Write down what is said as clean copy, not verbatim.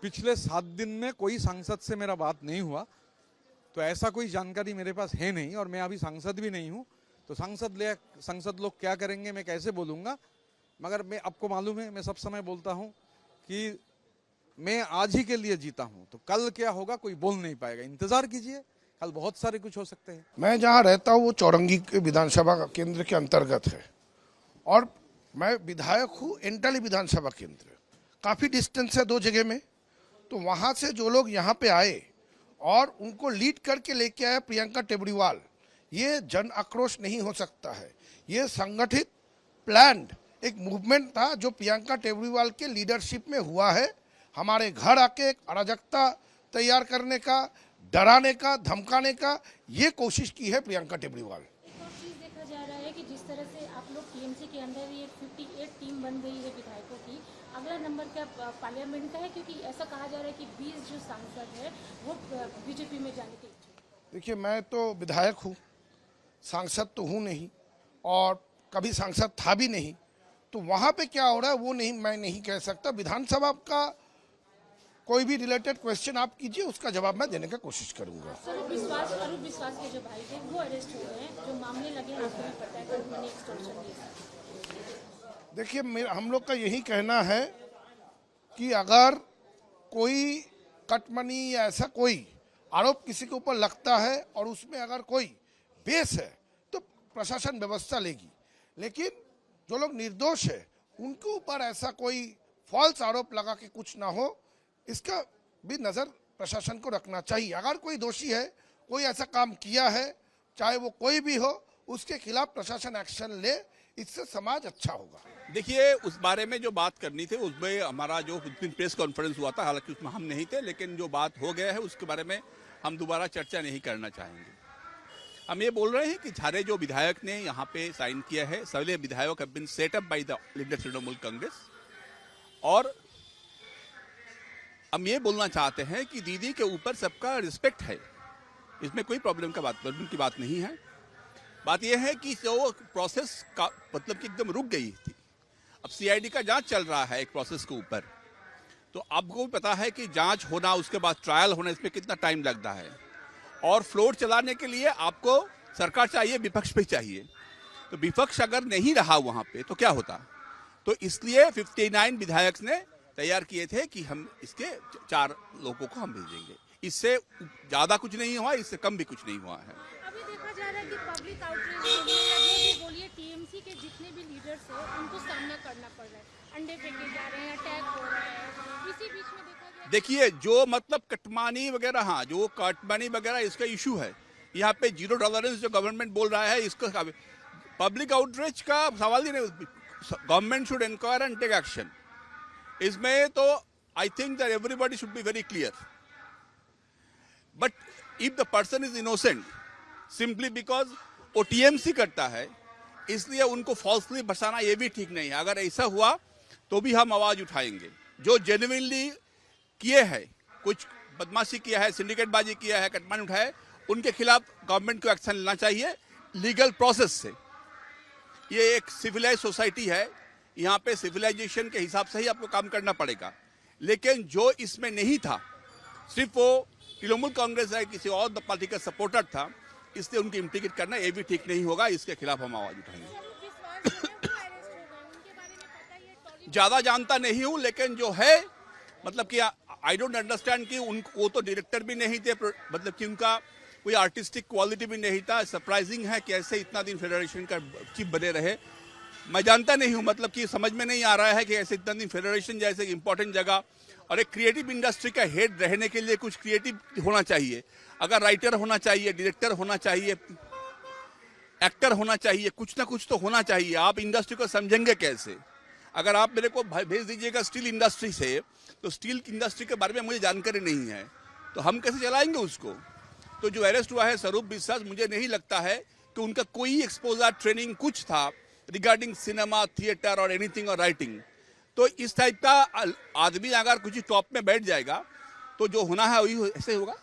पिछले 7 दिन में कोई सांसद से मेरा बात नहीं हुआ, तो ऐसा कोई जानकारी मेरे पास है नहीं, और मैं अभी सांसद भी नहीं हूँ। तो सांसद लोग क्या करेंगे मैं कैसे बोलूँगा, मगर मैं आपको मालूम है, मैं सब समय बोलता हूँ कि मैं आज ही के लिए जीता हूँ, तो कल क्या होगा कोई बोल नहीं पाएगा। इंतजार कीजिए, कल बहुत सारे कुछ हो सकते हैं। मैं जहाँ रहता हूँ वो चौरंगी के विधानसभा केंद्र के अंतर्गत है, और मैं विधायक हूँ एंटाली विधानसभा केंद्र, काफ़ी डिस्टेंस है 2 जगह में। तो वहाँ से जो लोग यहाँ पे आए और उनको लीड करके लेके आया प्रियंका टेबड़ीवाल, ये जन आक्रोश नहीं हो सकता है, ये संगठित प्लान्ड एक मूवमेंट था जो प्रियंका टेबड़ीवाल के लीडरशिप में हुआ है। हमारे घर आके एक अराजकता तैयार करने का, डराने का, धमकाने का ये कोशिश की है प्रियंका टेबड़ीवाल। एक और चीज देखा जा रहा है कि जिस तरह से आप लोग टीएमसी के अंदर ये 58 टीम बन गई है विधायकों की, अगला नंबर क्या पार्लियामेंट का है? क्योंकि ऐसा कहा जा रहा है कि 20 जो सांसद है वो बीजेपी में जाने के इच्छुक। देखिए, मैं तो विधायक हूँ, सांसद तो हूँ नहीं, और कभी सांसद था भी नहीं, तो वहाँ पे क्या हो रहा है वो नहीं, मैं नहीं कह सकता। विधानसभा का कोई भी रिलेटेड क्वेश्चन आप कीजिए, उसका जवाब मैं देने का कोशिश करूंगा। अरूप विश्वास के जो भाई थे वो अरेस्ट हो गए हैं, जो मामले लगे हैं आपको भी पता है, कल मनी एक्सटॉर्शन केस। देखिए, हम लोग का यही कहना है कि अगर कोई कटमनी या ऐसा कोई आरोप किसी के ऊपर लगता है और उसमें अगर कोई बेस है तो प्रशासन व्यवस्था लेगी, लेकिन जो लोग निर्दोष है उनके ऊपर ऐसा कोई फॉल्स आरोप लगा के कुछ ना हो, इसका भी नज़र प्रशासन को रखना चाहिए। अगर कोई दोषी है, कोई ऐसा काम किया है, चाहे वो कोई भी हो, उसके खिलाफ प्रशासन एक्शन ले, इससे समाज अच्छा होगा। देखिए, उस बारे में जो बात करनी थी उसमें हमारा जो प्रेस कॉन्फ्रेंस हुआ था, हालांकि उसमें हम नहीं थे, लेकिन जो बात हो गया है उसके बारे में हम दोबारा चर्चा नहीं करना चाहेंगे। हम ये बोल रहे हैं कि सारे जो विधायक ने यहाँ पे साइन किया है, सभी विधायक have been set up by the leader Trinamool Congress, और हम ये बोलना चाहते हैं कि दीदी के ऊपर सबका रिस्पेक्ट है, इसमें कोई प्रॉब्लम की बात नहीं है। बात यह है कि जो प्रोसेस का मतलब कि एकदम रुक गई थी, अब सीआईडी का जांच चल रहा है एक प्रोसेस के ऊपर, तो आपको भी पता है कि जांच होना, उसके बाद ट्रायल होना, इसमें कितना टाइम लगता है, और फ्लोट चलाने के लिए आपको सरकार चाहिए, विपक्ष भी चाहिए। तो विपक्ष अगर नहीं रहा वहां पे तो क्या होता? तो इसलिए 59 विधायक ने तैयार किए थे कि हम इसके 4 लोगों को हम भेजेंगे। इससे ज्यादा कुछ नहीं हुआ, इससे कम भी कुछ नहीं हुआ है। अभी देखा जा रहा है कि पब्लिक आउटरीच बोलिए या जो भी बोलिए, टीएमसी के जितने भी लीडर्स हैं उनको सामना करना पड़ रहा है, अंडे फेंके जा रहे हैं, अटैक हो रहा है। इसी बीच में देखा गया, देखिए, जो मतलब कटमानी वगैरह, हाँ, जो कटमानी वगैरह इसका इशू है, यहाँ पे 0 टॉलरेंस जो गवर्नमेंट बोल रहा है, इसका पब्लिक आउटरीच का सवाल ही नहीं। Government should enquire and take action. इसमें तो I think that everybody should be very clear, but if the person is innocent simply because वो टीएमसी करता है, इसलिए उनको फॉल्सली बसाना ये भी ठीक नहीं है। अगर ऐसा हुआ तो भी हम आवाज उठाएंगे। जो जेन्युइनली किए हैं, कुछ बदमाशी किया है, सिंडिकेटबाजी किया है, कटमान उठाए, उनके खिलाफ गवर्नमेंट को एक्शन लेना चाहिए लीगल प्रोसेस से। ये एक सिविलाइज सोसाइटी है, यहाँ पे सिविलाइजेशन के हिसाब से ही आपको काम करना पड़ेगा। लेकिन जो इसमें नहीं था, सिर्फ वो तृणमूल कांग्रेस है, किसी और पार्टी का सपोर्टर था, इसलिए उनकी इंटीग्रेट करना ये भी ठीक नहीं होगा। इसके खिलाफ हम आवाज उठाएंगे। ज्यादा जानता नहीं हूं, लेकिन जो है मतलब कि आई डोंट अंडरस्टैंड कि वो तो डायरेक्टर भी नहीं थे, मतलब कि उनका कोई आर्टिस्टिक क्वालिटी भी नहीं था। सरप्राइजिंग है कि ऐसे इतना दिन फेडरेशन का चीफ बने रहे। मैं जानता नहीं हूं, मतलब कि समझ में नहीं आ रहा है कि ऐसे इतना दिन फेडरेशन जैसे इंपॉर्टेंट जगह, और एक क्रिएटिव इंडस्ट्री का हेड रहने के लिए कुछ क्रिएटिव होना चाहिए। अगर राइटर होना चाहिए, डायरेक्टर होना चाहिए, एक्टर होना चाहिए, कुछ ना कुछ तो होना चाहिए। आप इंडस्ट्री को समझेंगे कैसे? अगर आप मेरे को भेज दीजिएगा स्टील इंडस्ट्री से, तो स्टील इंडस्ट्री के बारे में मुझे जानकारी नहीं है, तो हम कैसे चलाएंगे उसको? तो जो अरेस्ट हुआ है स्वरूप विश्वास, मुझे नहीं लगता है कि उनका कोई एक्सपोजर ट्रेनिंग कुछ था रिगार्डिंग सिनेमा, थिएटर और एनीथिंग और राइटिंग। तो इस टाइप का आदमी अगर कुछ टॉप में बैठ जाएगा तो जो होना है वही ऐसे होगा।